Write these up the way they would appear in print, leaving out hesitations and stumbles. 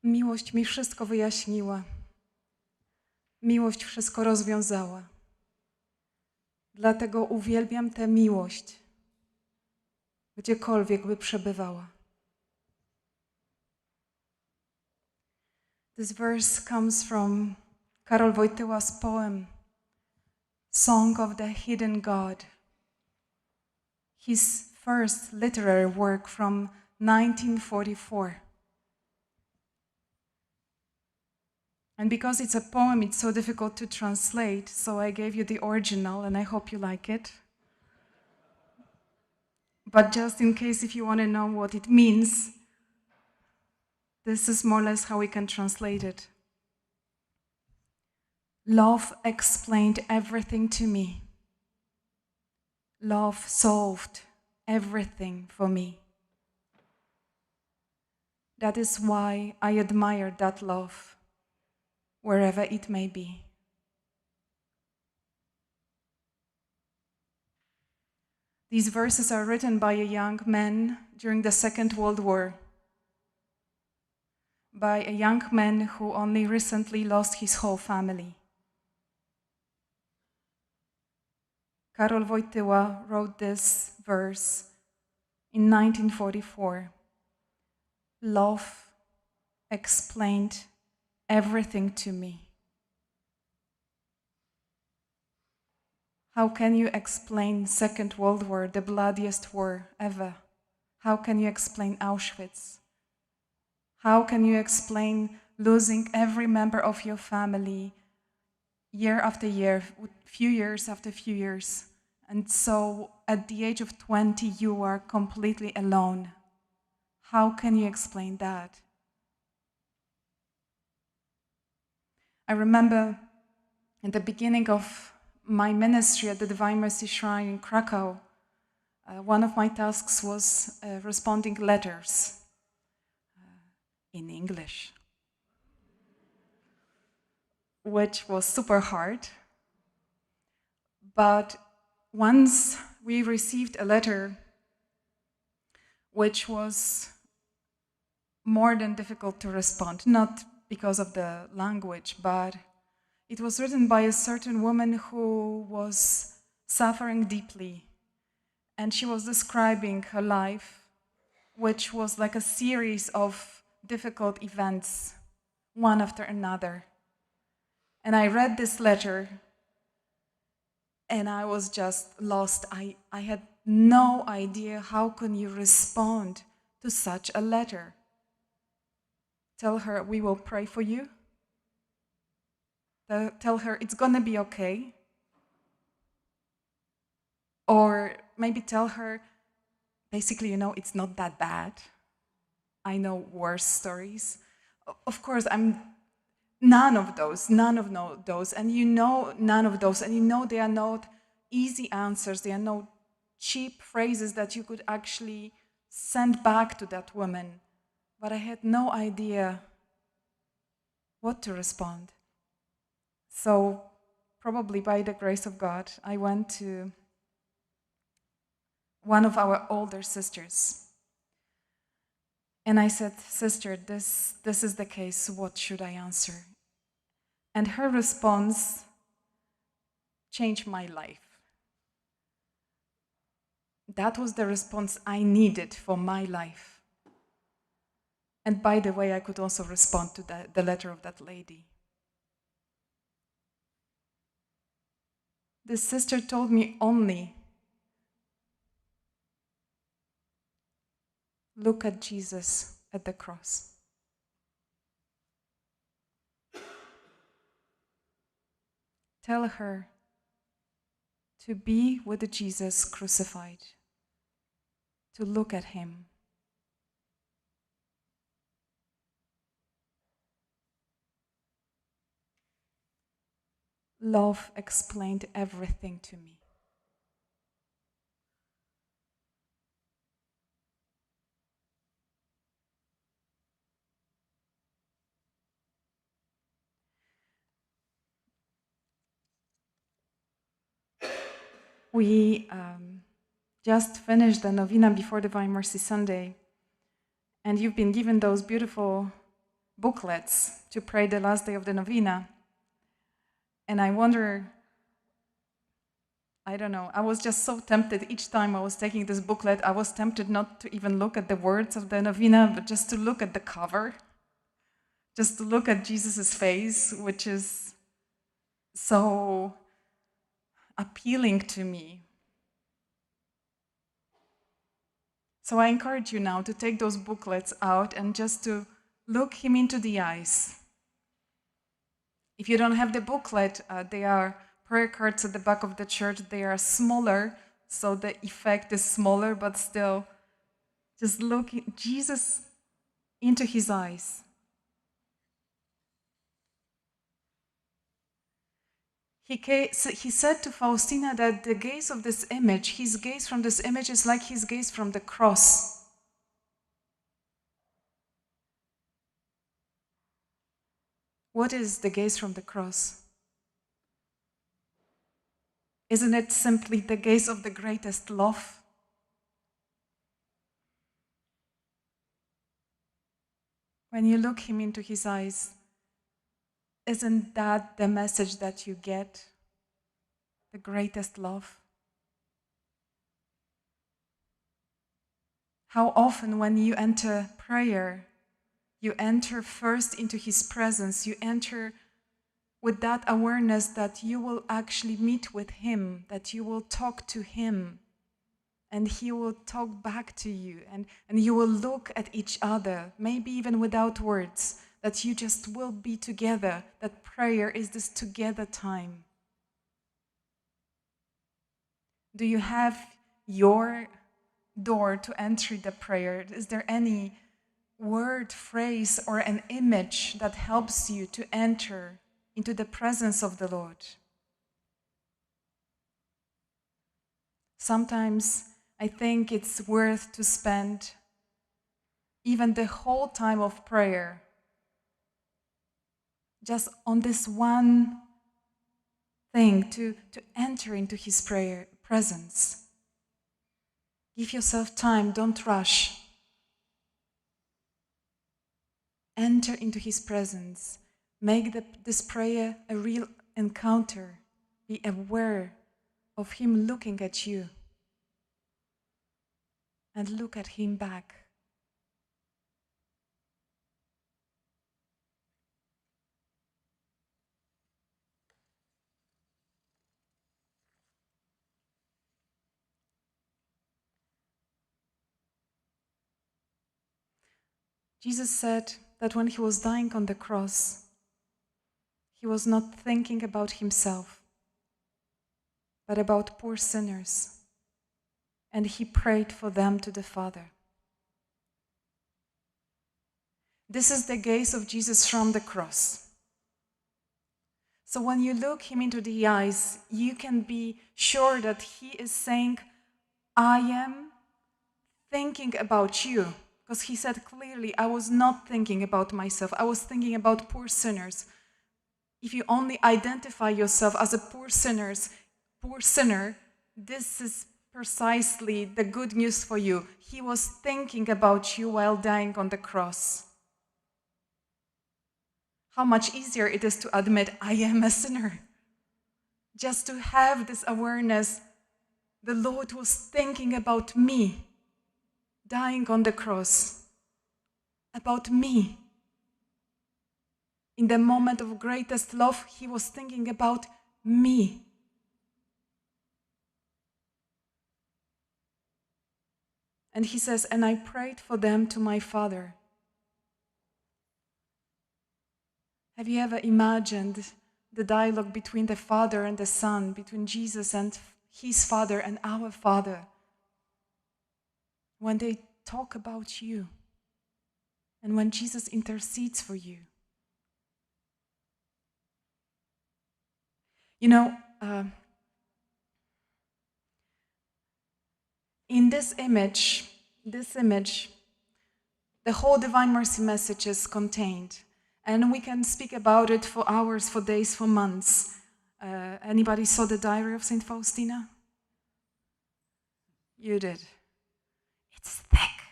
Miłość mi wszystko wyjaśniła. Miłość wszystko rozwiązała. Dlatego uwielbiam tę miłość, gdziekolwiek by przebywała. This verse comes from Karol Wojtyła's poem, Song of the Hidden God. His first literary work from 1944. And because it's a poem, it's so difficult to translate, so I gave you the original, and I hope you like it. But just in case if you want to know what it means, this is more or less how we can translate it. Love explained everything to me. Love solved everything for me. That is why I admire that love, wherever it may be. These verses are written by a young man during the Second World War, by a young man who only recently lost his whole family. Karol Wojtyla wrote this verse in 1944. Love explained everything to me. How can you explain Second World War, the bloodiest war ever? How can you explain Auschwitz? How can you explain losing every member of your family year after year, few years after few years? And so at the age of 20, you are completely alone. How can you explain that? I remember in the beginning of my ministry at the Divine Mercy Shrine in Krakow, one of my tasks was responding letters in English, which was super hard. But once we received a letter which was more than difficult to respond, not because of the language, but it was written by a certain woman who was suffering deeply, and she was describing her life, which was like a series of difficult events, one after another. And I read this letter, and I was just lost. I had no idea how can you respond to such a letter. Tell her we will pray for you. Tell her it's gonna be okay. Or maybe tell her, basically, it's not that bad. I know worse stories. Of course, I'm none of those, and none of those, and they are not easy answers, they are no cheap phrases that you could actually send back to that woman. But I had no idea what to respond. So, probably by the grace of God, I went to one of our older sisters. And I said, "Sister, this is the case, what should I answer?" And her response changed my life. That was the response I needed for my life. And by the way, I could also respond to the letter of that lady. This sister told me only, look at Jesus at the cross. Tell her to be with Jesus crucified, to look at him. Love explained everything to me. We just finished the novena before Divine Mercy Sunday, and you've been given those beautiful booklets to pray the last day of the novena. And I wonder, I don't know, I was just so tempted each time I was taking this booklet. I was tempted not to even look at the words of the novena, but just to look at the cover, just to look at Jesus' face, which is so appealing to me. So I encourage you now to take those booklets out and just to look him into the eyes. If you don't have the booklet, they are prayer cards at the back of the church. They are smaller, so the effect is smaller, but still, just look Jesus into his eyes. He said to Faustina that the gaze of this image, his gaze from this image is like his gaze from the cross. What is the gaze from the cross? Isn't it simply the gaze of the greatest love? When you look him into his eyes, isn't that the message that you get? The greatest love? How often when you enter prayer, you enter first into his presence, you enter with that awareness that you will actually meet with him, that you will talk to him, and he will talk back to you, and you will look at each other, maybe even without words, that you just will be together, that prayer is this together time. Do you have your door to enter the prayer? Is there any word, phrase, or an image that helps you to enter into the presence of the Lord? Sometimes I think it's worth to spend even the whole time of prayer just on this one thing, to enter into his presence. Give yourself time, don't rush. Enter into his presence. Make this prayer a real encounter. Be aware of him looking at you. And look at him back. Jesus said that when he was dying on the cross, he was not thinking about himself, but about poor sinners. And he prayed for them to the Father. This is the gaze of Jesus from the cross. So when you look him into the eyes, you can be sure that he is saying, I am thinking about you. Because he said clearly, I was not thinking about myself. I was thinking about poor sinners. If you only identify yourself as a poor sinner, this is precisely the good news for you. He was thinking about you while dying on the cross. How much easier it is to admit, I am a sinner. Just to have this awareness, the Lord was thinking about me, dying on the cross, about me. In the moment of greatest love, he was thinking about me. And he says, and I prayed for them to my Father. Have you ever imagined the dialogue between the Father and the Son, between Jesus and his Father and our Father, when they talk about you and when Jesus intercedes for you? You know, in this image, the whole Divine Mercy message is contained. And we can speak about it for hours, for days, for months. Anybody saw the diary of St. Faustina? You did. It's thick.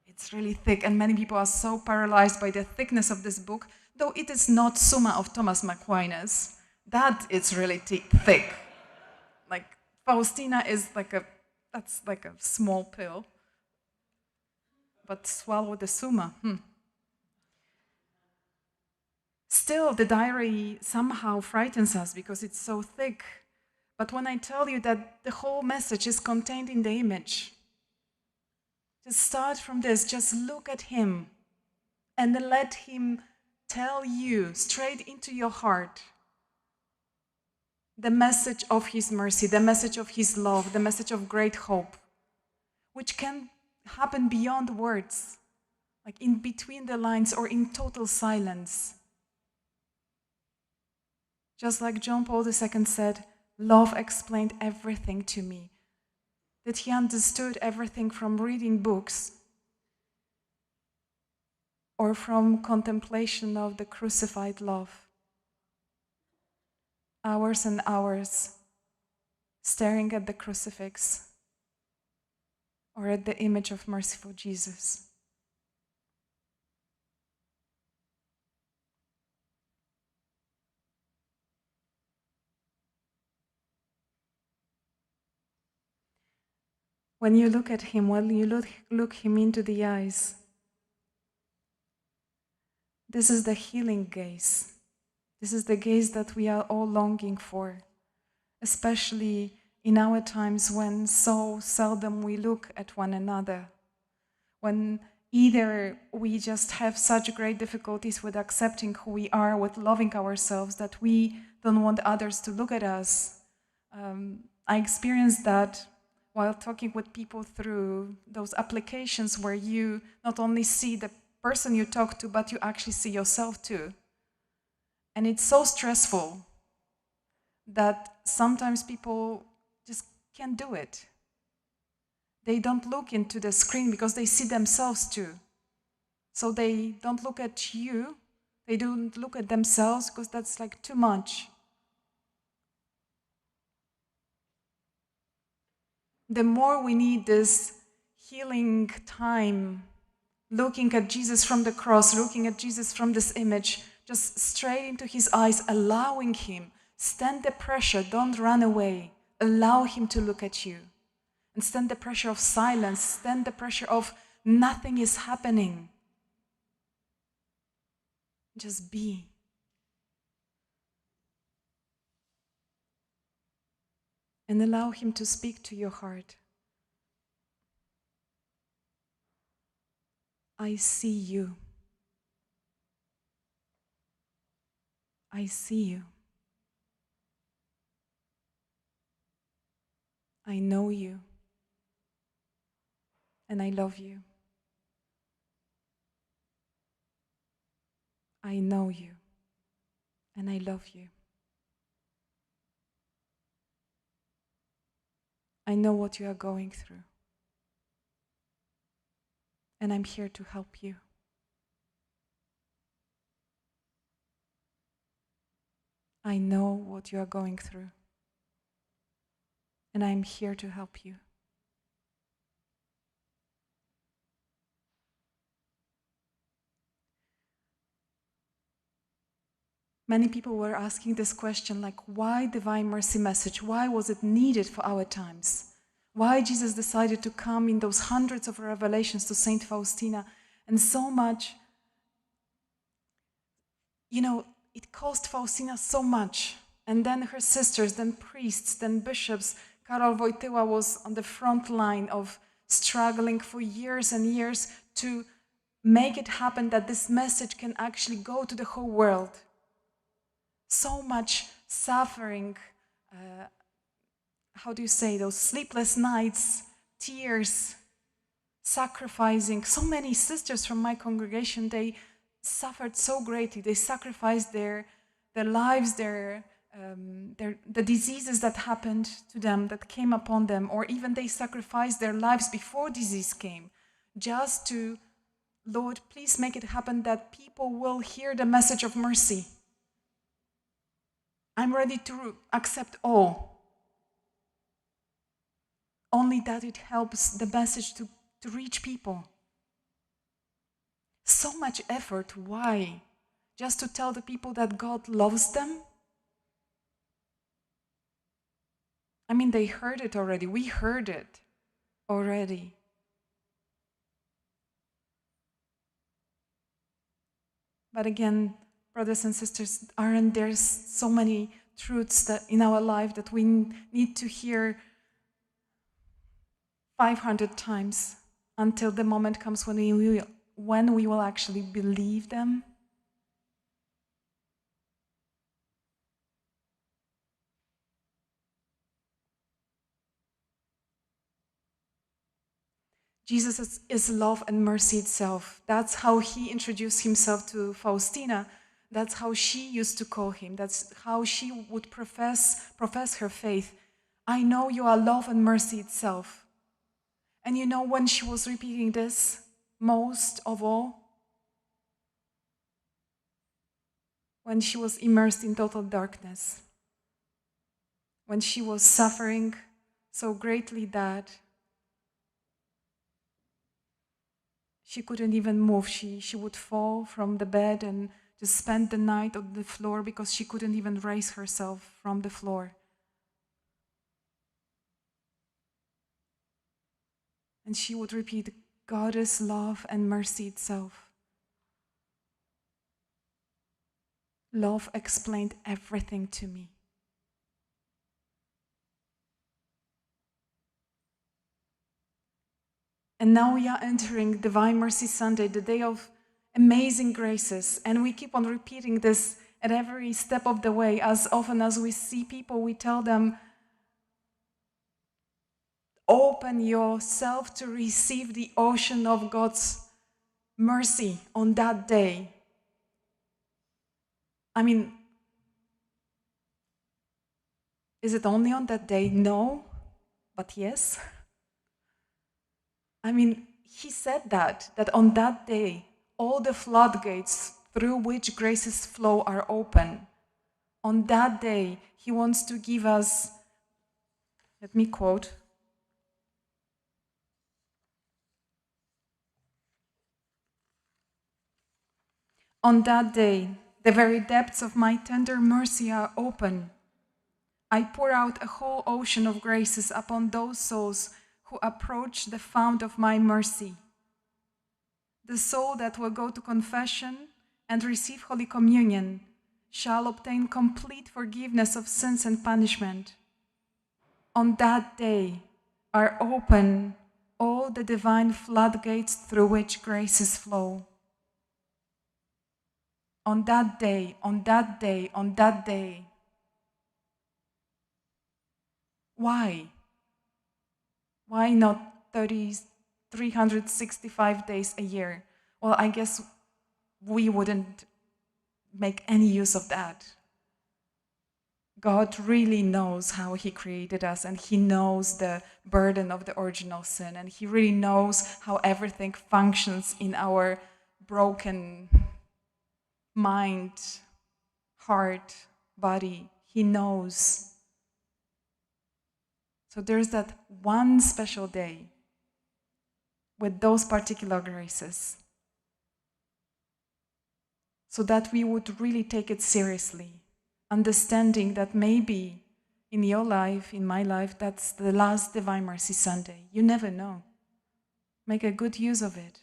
It's it's really thick, and many people are so paralyzed by the thickness of this book, though it is not Summa of Thomas Aquinas. That is really thick. Like Faustina is that's like a small pill, but swallow the Summa. Still, the diary somehow frightens us because it's so thick. But when I tell you that the whole message is contained in the image, just start from this, just look at him and then let him tell you straight into your heart the message of his mercy, the message of his love, the message of great hope, which can happen beyond words, like in between the lines or in total silence. Just like John Paul II said, love explained everything to me. That he understood everything from reading books or from contemplation of the crucified love. Hours and hours staring at the crucifix or at the image of merciful Jesus. When you look at him, when you look him into the eyes, this is the healing gaze. This is the gaze that we are all longing for, especially in our times when so seldom we look at one another, when either we just have such great difficulties with accepting who we are, with loving ourselves, that we don't want others to look at us. I experienced that while talking with people through those applications where you not only see the person you talk to, but you actually see yourself too. And it's so stressful that sometimes people just can't do it. They don't look into the screen because they see themselves too. So they don't look at you, they don't look at themselves because that's like too much. The more we need this healing time, looking at Jesus from the cross, looking at Jesus from this image, just straight into his eyes, allowing him, stand the pressure, don't run away, allow him to look at you. And stand the pressure of silence, stand the pressure of nothing is happening. Just be. And allow him to speak to your heart. I see you. I see you. I know you. And I love you. I know you. And I love you. I know what you are going through. And I'm here to help you. I know what you are going through. And I'm here to help you. Many people were asking this question, like, why Divine Mercy message? Why was it needed for our times? Why Jesus decided to come in those hundreds of revelations to Saint Faustina, and so much, it cost Faustina so much. And then her sisters, then priests, then bishops. Karol Wojtyla was on the front line of struggling for years and years to make it happen that this message can actually go to the whole world. So much suffering, those sleepless nights, tears, sacrificing. So many sisters from my congregation, they suffered so greatly. They sacrificed their lives, the diseases that happened to them, that came upon them, or even they sacrificed their lives before disease came, just to, Lord, please make it happen that people will hear the message of mercy. I'm ready to accept all. Only that it helps the message to reach people. So much effort. Why? Just to tell the people that God loves them? I mean, they heard it already. We heard it already. But again, brothers and sisters, aren't there so many truths that in our life that we need to hear 500 times until the moment comes when we will actually believe them? Jesus is love and mercy itself. That's how he introduced himself to Faustina. That's how she used to call him. That's how she would profess her faith. I know you are love and mercy itself. And you know when she was repeating this most of all? When she was immersed in total darkness. When she was suffering so greatly that she couldn't even move. She would fall from the bed and just spend the night on the floor because she couldn't even raise herself from the floor. And she would repeat, God is love and mercy itself. Love explained everything to me. And now we are entering Divine Mercy Sunday, the day of amazing graces. And we keep on repeating this at every step of the way. As often as we see people, we tell them, open yourself to receive the ocean of God's mercy on that day. I mean, is it only on that day? No, but yes. I mean, he said that on that day, all the floodgates through which graces flow are open. On that day, he wants to give us, let me quote, on that day, the very depths of my tender mercy are open. I pour out a whole ocean of graces upon those souls who approach the fount of my mercy. The soul that will go to confession and receive Holy Communion shall obtain complete forgiveness of sins and punishment. On that day are open all the divine floodgates through which graces flow. On that day, on that day, on that day. Why? Why not 365 days a year? Well, I guess we wouldn't make any use of that. God really knows how he created us, and he knows the burden of the original sin, and he really knows how everything functions in our broken mind, heart, body. He knows. So there's that one special day with those particular graces, so that we would really take it seriously, understanding that maybe in your life, in my life, that's the last Divine Mercy Sunday. You never know. Make a good use of it.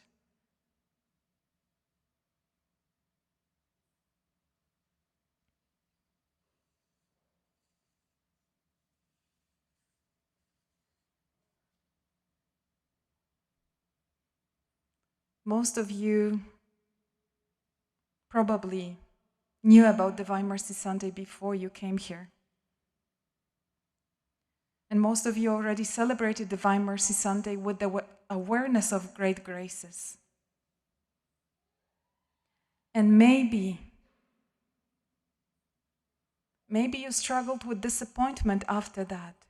Most of you probably knew about Divine Mercy Sunday before you came here. And most of you already celebrated Divine Mercy Sunday with the awareness of great graces. And maybe you struggled with disappointment after that,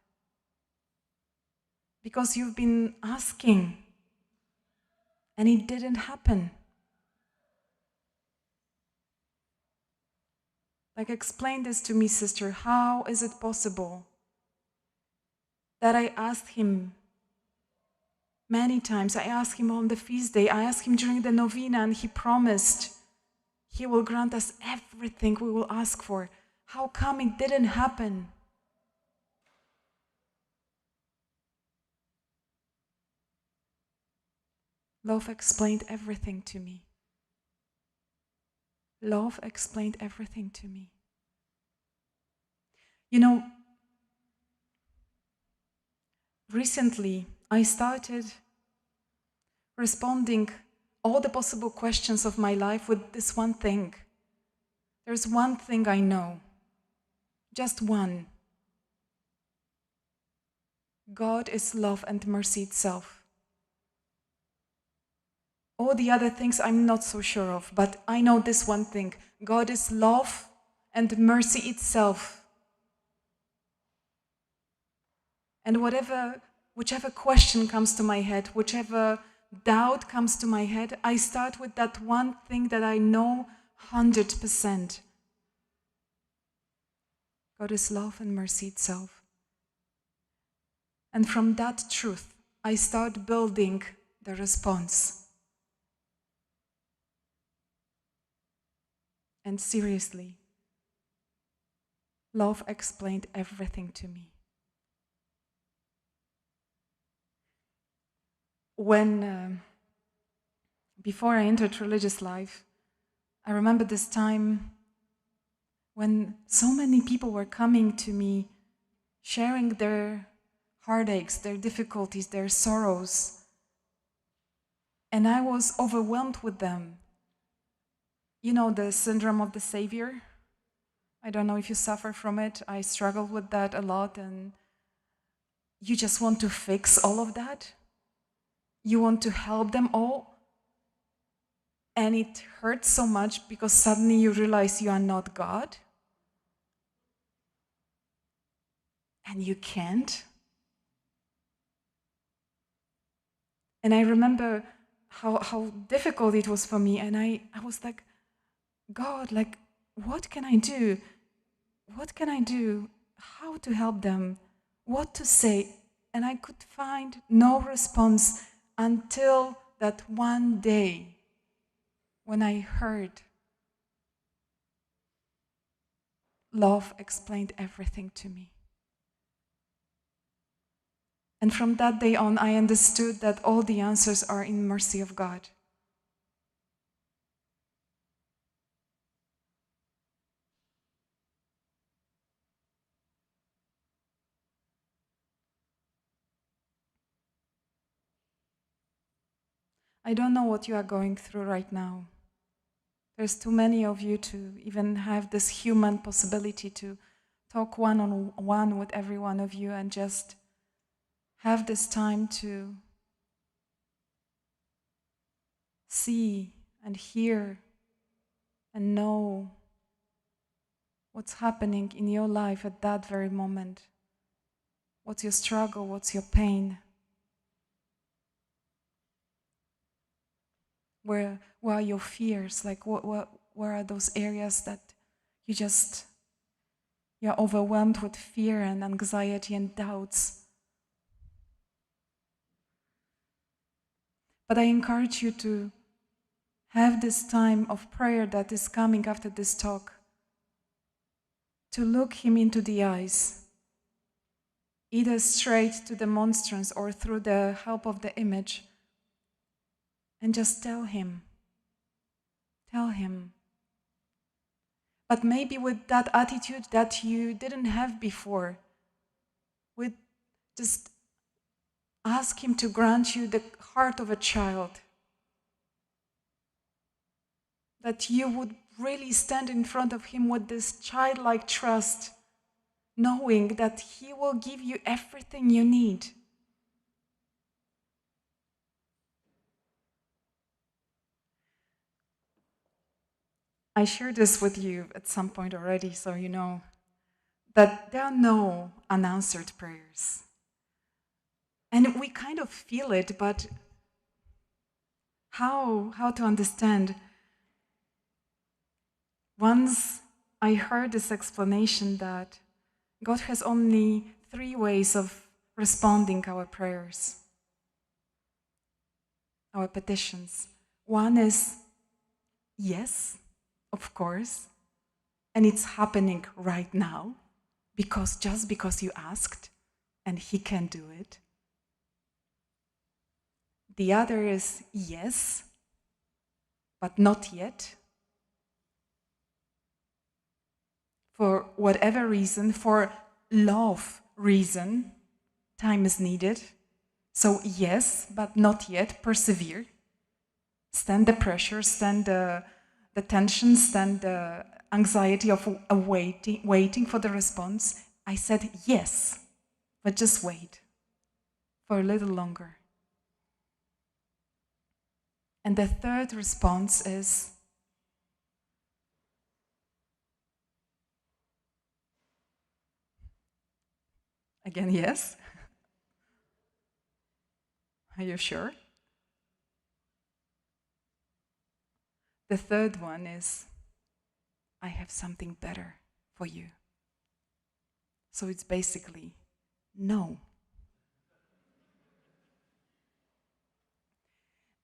because you've been asking and it didn't happen. Like, explain this to me, sister. How is it possible that I asked him Many times I asked him on the feast day, I asked him during the novena, and he promised he will grant us everything we will ask for. How come it didn't happen? Love explained everything to me. Love explained everything to me. You know, recently I started responding all the possible questions of my life with this one thing. There's one thing I know, just one. God is love and mercy itself. All the other things I'm not so sure of, but I know this one thing. God is love and mercy itself. And whichever question comes to my head, whichever doubt comes to my head, I start with that one thing that I know 100%. God is love and mercy itself. And from that truth, I start building the response. And seriously, love explained everything to me. Before I entered religious life, I remember this time when so many people were coming to me, sharing their heartaches, their difficulties, their sorrows. And I was overwhelmed with them. You know, the syndrome of the savior? I don't know if you suffer from it. I struggled with that a lot, and you just want to fix all of that. You want to help them all. And it hurts so much because suddenly you realize you are not God. And you can't. And I remember how difficult it was for me. And I was like, God, like, what can I do? What can I do? How to help them? What to say? And I could find no response until that one day when I heard love explained everything to me. And from that day on, I understood that all the answers are in mercy of God. I don't know what you are going through right now. There's too many of you to even have this human possibility to talk one-on-one with every one of you and just have this time to see and hear and know what's happening in your life at that very moment. What's your struggle? What's your pain? Where are your fears? Like, where are those areas that you're overwhelmed with fear and anxiety and doubts? But I encourage you to have this time of prayer that is coming after this talk, to look him into the eyes, either straight to the monstrance or through the help of the image, and just tell him. But maybe with that attitude that you didn't have before, with just ask him to grant you the heart of a child, that you would really stand in front of him with this childlike trust, knowing that he will give you everything you need. I shared this with you at some point already, so you know that there are no unanswered prayers. And we kind of feel it, but how to understand? Once I heard this explanation that God has only 3 ways of responding our prayers. our petitions. One is yes, of course, and it's happening right now, just because you asked, and he can do it. The other is yes, but not yet. For whatever reason, for love reason, time is needed. So yes, but not yet, persevere. Stand the pressure, stand the tension, stand the anxiety of waiting for the response. I said yes, but just wait for a little longer. And the third response is, again, yes. Are you sure? The third one is, I have something better for you. So it's basically no.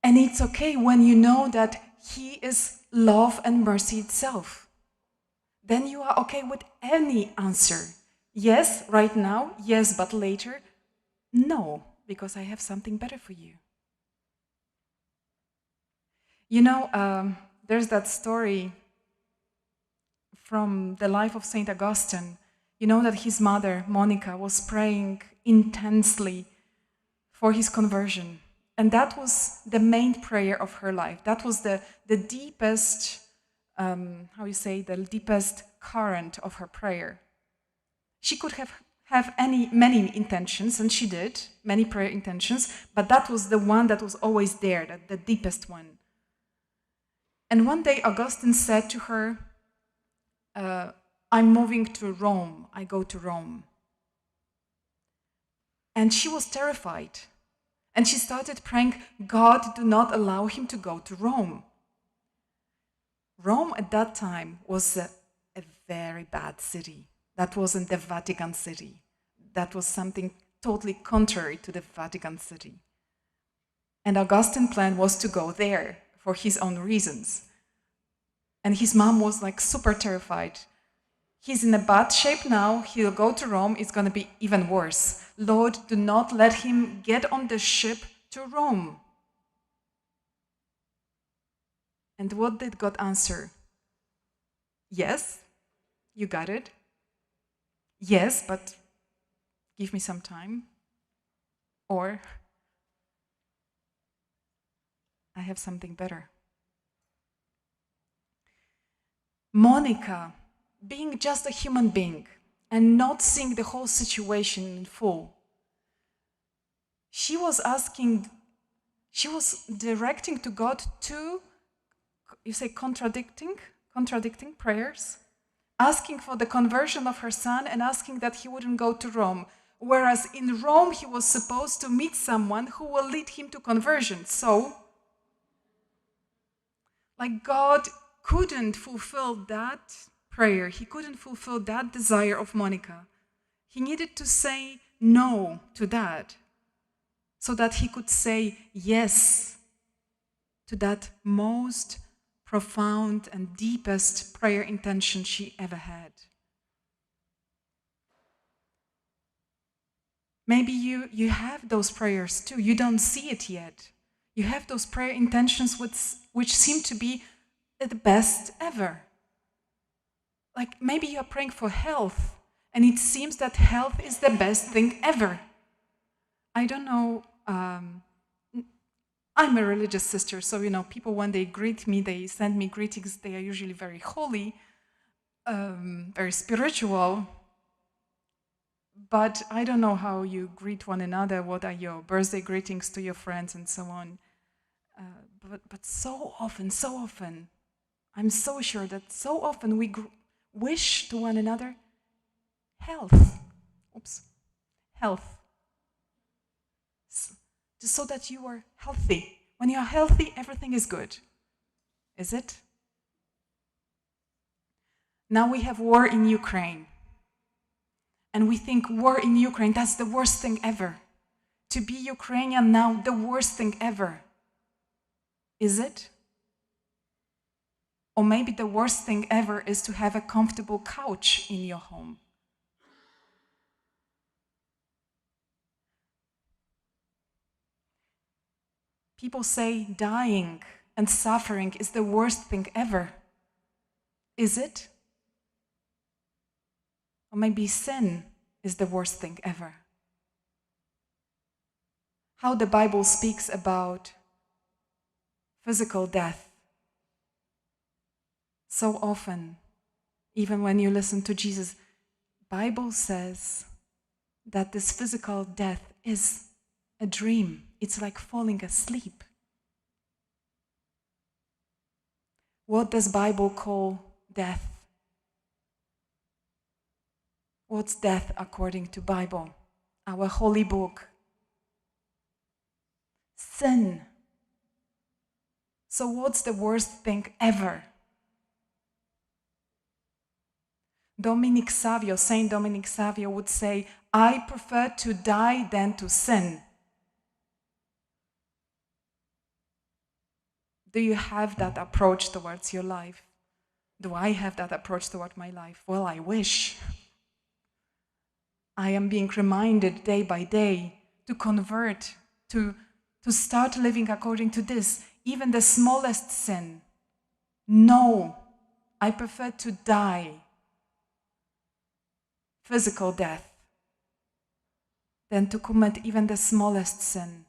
And it's okay when you know that he is love and mercy itself. Then you are okay with any answer. Yes, right now. Yes, but later. No, because I have something better for you. You know, there's that story from the life of St. Augustine. You know that his mother, Monica, was praying intensely for his conversion. And that was the main prayer of her life. That was the deepest, the deepest current of her prayer. She could have many intentions, and she did, many prayer intentions, but that was the one that was always there, the deepest one. And one day Augustine said to her, I'm moving to Rome, I go to Rome. And she was terrified. And she started praying, God, do not allow him to go to Rome. Rome at that time was a very bad city. That wasn't the Vatican City. That was something totally contrary to the Vatican City. And Augustine's plan was to go there for his own reasons. And his mom was like super terrified. He's in a bad shape now. He'll go to Rome. It's going to be even worse. Lord, do not let him get on the ship to Rome. And what did God answer? Yes, you got it. Yes, but give me some time. Or I have something better. Monica, being just a human being and not seeing the whole situation in full, she was directing to God two, contradicting prayers, asking for the conversion of her son and asking that he wouldn't go to Rome. Whereas in Rome, he was supposed to meet someone who will lead him to conversion. So, God couldn't fulfill that prayer. He couldn't fulfill that desire of Monica. He needed to say no to that so that he could say yes to that most profound and deepest prayer intention she ever had. Maybe you have those prayers too. You don't see it yet. You have those prayer intentions which seem to be the best ever. Maybe you're praying for health, and it seems that health is the best thing ever. I don't know. I'm a religious sister, so people, when they greet me, they send me greetings. They are usually very holy, very spiritual. But I don't know how you greet one another. What are your birthday greetings to your friends and so on? But so often, I'm so sure that so often we wish to one another health. Health. Just so that you are healthy. When you are healthy, everything is good. Is it? Now we have war in Ukraine. And we think war in Ukraine, that's the worst thing ever. To be Ukrainian now, the worst thing ever. Is it? Or maybe the worst thing ever is to have a comfortable couch in your home. People say dying and suffering is the worst thing ever. Is it? Or maybe sin is the worst thing ever. How the Bible speaks about physical death. So often, even when you listen to Jesus, Bible says that this physical death is a dream. It's like falling asleep. What does Bible call death? What's death according to Bible, our holy book? Sin. So what's the worst thing ever? Saint Dominic Savio would say, I prefer to die than to sin. Do you have that approach towards your life? Do I have that approach toward my life? Well, I wish. I am being reminded day by day to convert, to start living according to this, even the smallest sin. No, I prefer to die, physical death, than to commit even the smallest sin.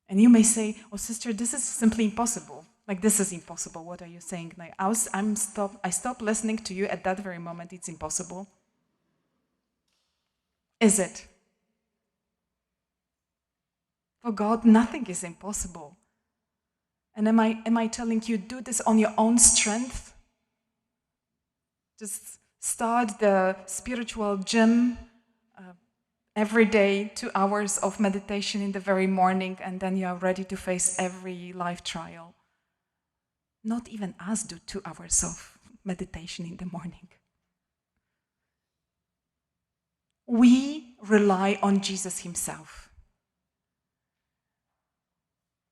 And you may say, oh sister, this is simply impossible. Like, this is impossible. What are you saying? Like, I stopped listening to you at that very moment. It's impossible. Is it? For God, nothing is impossible. And am I telling you, do this on your own strength? Just start the spiritual gym every day, 2 hours of meditation in the very morning, and then you are ready to face every life trial. Not even us do 2 hours of meditation in the morning. We rely on Jesus himself.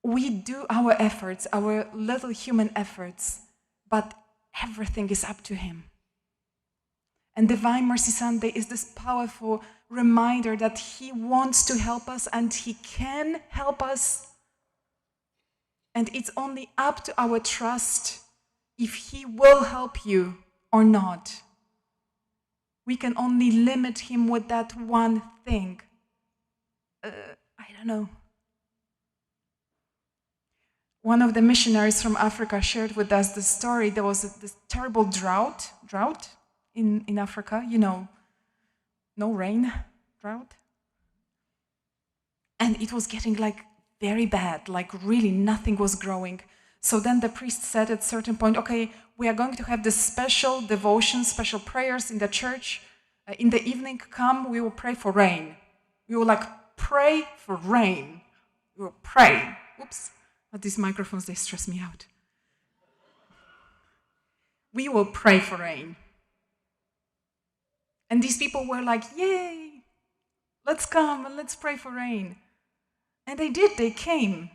We do our efforts, our little human efforts, but everything is up to him. And Divine Mercy Sunday is this powerful reminder that he wants to help us and he can help us. And it's only up to our trust if he will help you or not. We can only limit him with that one thing. I don't know. One of the missionaries from Africa shared with us the story. There was this terrible drought in Africa, no rain, drought. And it was getting like very bad, like really nothing was growing. So then the priest said at a certain point, okay, we are going to have this special devotion, special prayers in the church. In the evening, come, we will pray for rain. We will pray for rain. We will pray. Oops, but these microphones, they stress me out. We will pray for rain. And these people were like, yay, let's come and let's pray for rain. And they did, they came.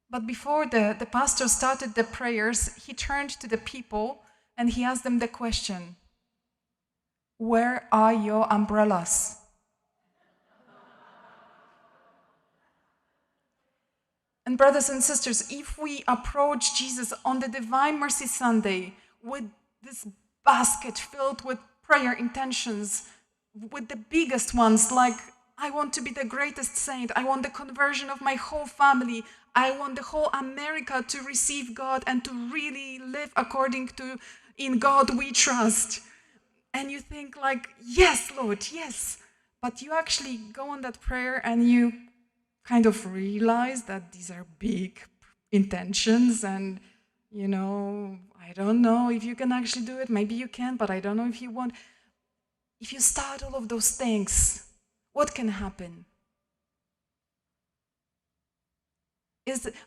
But before the pastor started the prayers, he turned to the people and he asked them the question, where are your umbrellas? And brothers and sisters, if we approach Jesus on the Divine Mercy Sunday with this basket filled with prayer intentions, with the biggest ones, like, I want to be the greatest saint, I want the conversion of my whole family, I want the whole America to receive God and to really live according to in God we trust. And you think like, yes, Lord, yes. But you actually go on that prayer and you kind of realize that these are big intentions and, I don't know if you can actually do it. Maybe you can, but I don't know if you want. If you start all of those things, what can happen?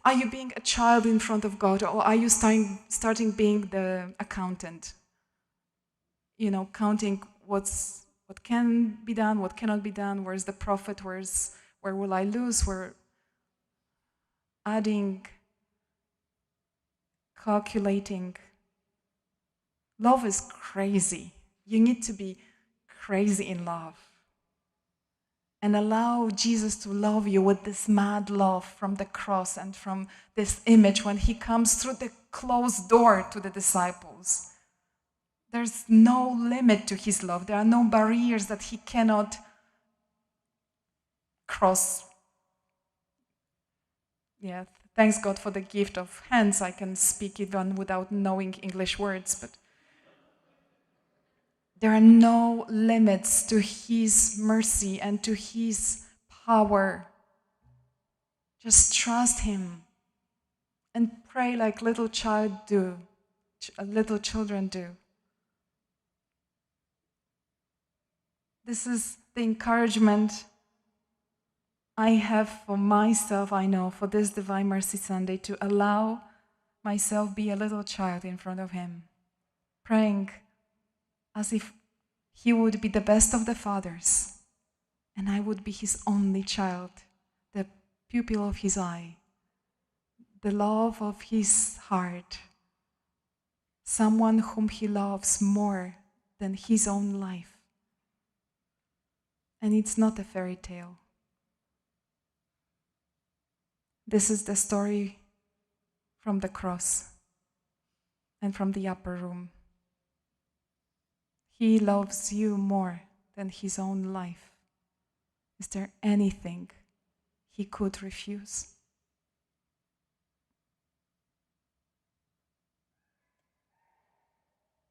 Are you being a child in front of God, or are you starting being the accountant? Counting what can be done, what cannot be done, where's the profit, where will I lose, adding, calculating. Love is crazy. You need to be crazy in love. And allow Jesus to love you with this mad love from the cross and from this image when he comes through the closed door to the disciples. There's no limit to his love. There are no barriers that he cannot cross. Yeah, thanks God for the gift of hands. I can speak even without knowing English words, but there are no limits to his mercy and to his power. Just trust him and pray like little children do. This is the encouragement I have for myself, I know, for this Divine Mercy Sunday, to allow myself be a little child in front of him, praying as if he would be the best of the fathers and I would be his only child, the pupil of his eye, the love of his heart, someone whom he loves more than his own life. And it's not a fairy tale. This is the story from the cross and from the upper room. He loves you more than his own life. Is there anything he could refuse?